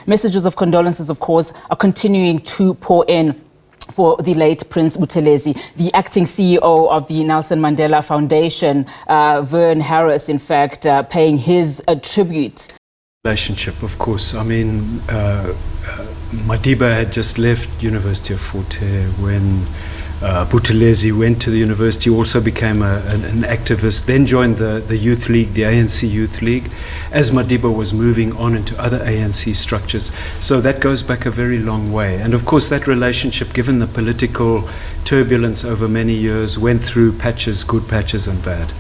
Messages of condolences, of course, are continuing to pour in for the late Prince Buthelezi. The acting CEO of the Nelson Mandela Foundation, Verne, in fact, paying his tribute. Relationship, of course. I mean, Madiba had just left University of Fort Hare when Buthelezi went to the university, also became an activist, then joined the Youth League, the ANC Youth League, as Madiba was moving on into other ANC structures. So that goes back a very long way. And of course that relationship, given the political turbulence over many years, went through patches, good patches and bad.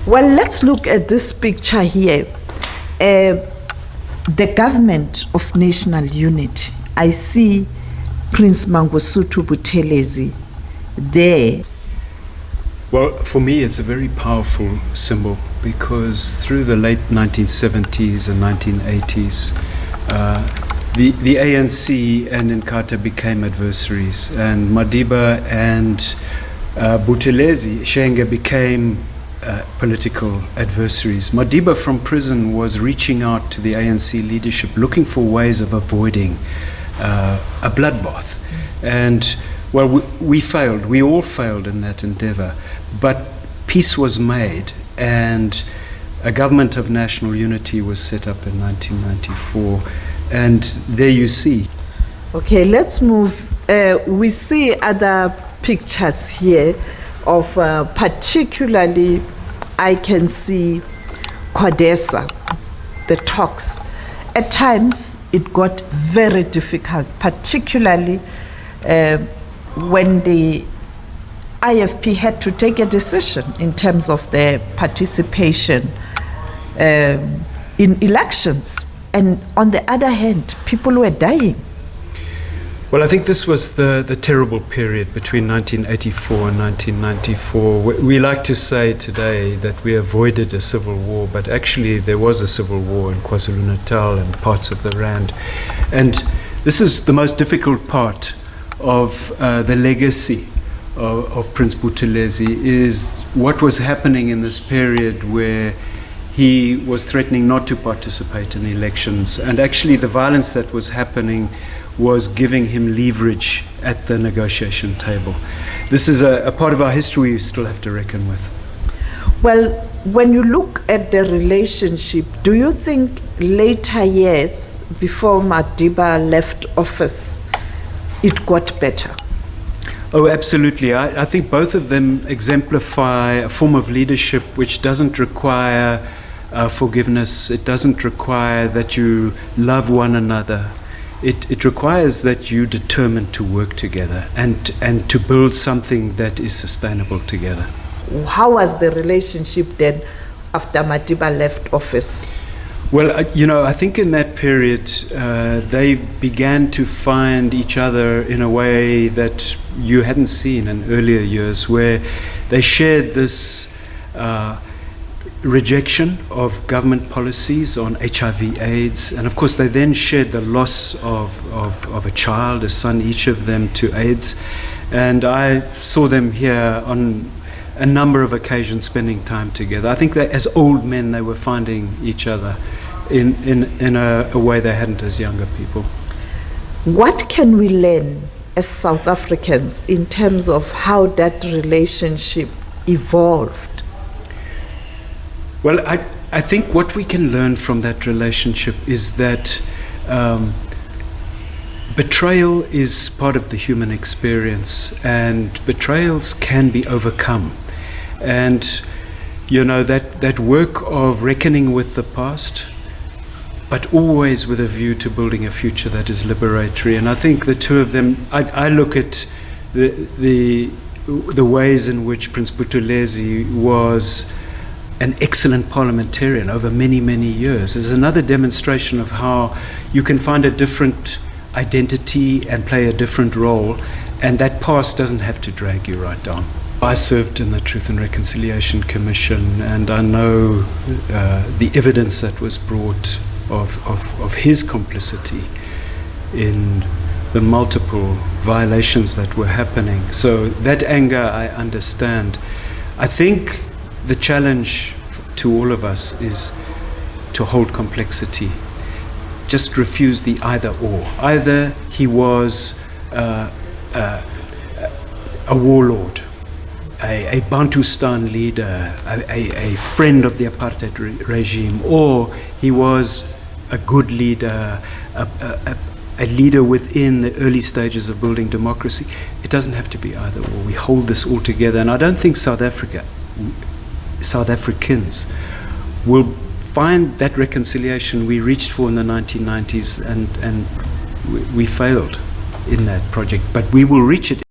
Well, let's look at this picture here. The government of national unity. I see Prince Mangosuthu Buthelezi there. Well, for me it's a very powerful symbol because through the late 1970s and 1980s the ANC and Inkatha became adversaries, and Madiba and Buthelezi, Shenge, became political adversaries. Madiba from prison was reaching out to the ANC leadership looking for ways of avoiding a bloodbath. And well, we failed. We all failed in that endeavor. But peace was made, and a government of national unity was set up in 1994. And there you see. Okay, let's move. We see other pictures here of particularly, I can see CODESA, the talks. At times, it got very difficult, particularly when the IFP had to take a decision in terms of their participation in elections. And on the other hand, people were dying. Well, I think this was the terrible period between 1984 and 1994. We like to say today that we avoided a civil war, but actually there was a civil war in KwaZulu-Natal and parts of the Rand. And this is the most difficult part of the legacy of Prince Buthelezi, is what was happening in this period where he was threatening not to participate in elections. And actually the violence that was happening was giving him leverage at the negotiation table. This is a part of our history we still have to reckon with. Well, when you look at the relationship, do you think later years, before Madiba left office, it got better? Oh, absolutely. I think both of them exemplify a form of leadership which doesn't require forgiveness. It doesn't require that you love one another. It requires that you determine to work together and to build something that is sustainable together. How was the relationship then after Madiba left office? Well, I think in that period they began to find each other in a way that you hadn't seen in earlier years, where they shared this rejection of government policies on HIV/AIDS, and of course they then shared the loss of a child, a son, each of them, to AIDS. And I saw them here on a number of occasions spending time together. I think that as old men they were finding each other in a way they hadn't as younger people. What can we learn as South Africans in terms of how that relationship evolved? Well, I think what we can learn from that relationship is that betrayal is part of the human experience, and betrayals can be overcome. And that work of reckoning with the past, but always with a view to building a future that is liberatory. And I think the two of them, I look at the ways in which Prince Buthelezi was an excellent parliamentarian over many, many years as another demonstration of how you can find a different identity and play a different role, and that past doesn't have to drag you right down. I served in the Truth and Reconciliation Commission, and I know the evidence that was brought of his complicity in the multiple violations that were happening. So that anger I understand. I think the challenge to all of us is to hold complexity, just refuse the either or. Either he was a warlord, a Bantustan leader, a friend of the apartheid regime, or he was a good leader, a leader within the early stages of building democracy. It doesn't have to be either or. We hold this all together, and I don't think South Africans will find that reconciliation we reached for in the 1990s, and we failed in that project. But we will reach it